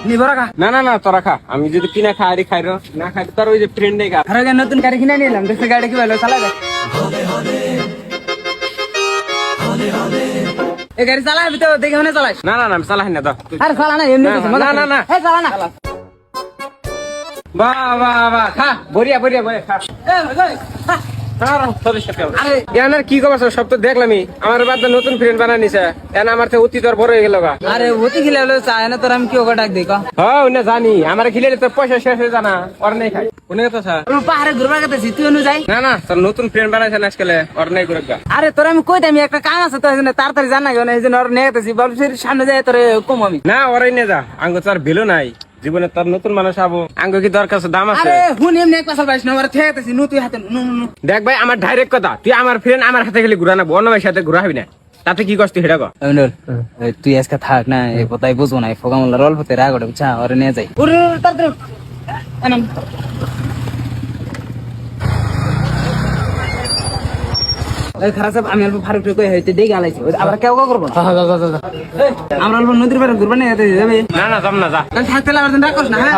নিব রাখা না না না তোরা খা, আমি যদি কিনা খাই খাই না খাই তোর ওই যে ফ্রেন্ডে খা। আরে নতুন গাড়ি কিনে নিলাম, দেখতে গাড়ি কি ভালো চালা যায়। এই গাড়ি চালাবি তো, দেখে মনে চালাইস। না না না আমি চালাই না, দাও। আরে চালা না, এমনি কিছু মজা না, না, করি। না। এই চালা না। বাহ বাহ বাহ, খা বড়িয়া বড়িয়া বড়িয়া খা। আরে ইয়ানার কি খবর সব তো দেখলামই, আমার বাদ নতুন ফ্রেন্ড বানা নিছে, এন আমার থেকে অতি তোর বড় হয়ে গেল গা। আরে ওতি খিলে হলো চায় না, তোর আমি কি ওকে ডাক দিই ক। হ্যাঁ ওই না জানি, আমার খিলে তোর পয়সা শেষ হয়ে জানা, ওর নেই খাই কোনে কথা স্যার। ওর পাহাড়ে ঘুরবার গেছি, তুই অনু যাই। না না তোর নতুন ফ্রেন্ড বানাইছে না আজকাল, ওর নেই করে গা। আরে তোর আমি কই দামি একটা কাম আছে তো, এই জন্য তাড়াতাড়ি জানা গেল, এই জন্য ওর নিয়ে গেছি, বলছিস সামনে যায় তোর কম আমি। না ওরাই নে যা, আঙ্গ তোর ভ্যালু নাই জীবনে, তোর নতুন মানুষ আবো, আঙ্গ কি দরকার আছে, দাম আছে। আরে হুন এমনি এক পাশাল পাইস না, ওর থেকে গেছি নু তুই হাতে নু নু। দেখ ভাই আমার ডাইরেক্ট কথা, তুই আমার ফ্রেন্ড আমার হাতে গেলে ঘুরা না, অন্য ভাইয়ের সাথে ঘুরা হবি না, তাতে কি করছিস সেটা কর। তুই আজকে থাক না, এই কথাই বুঝবো না, ফোকামুল্লার অল্প তে রাগ ওঠে, বুঝছা, ওরে নিয়ে যাই। ওরে তাড়াতাড়ি আনাম। এই খারাপ সাহেব, আমি অল্প ফারুক কই হইতে দেখে আলাইছি, আবার কেউ কেউ করবো। আমরা অল্প নদীর পাড়ে ঘুরবা নিয়ে যাবে। না না যাম না, যা। থাকতে আবার রাগ করিস না, হ্যাঁ।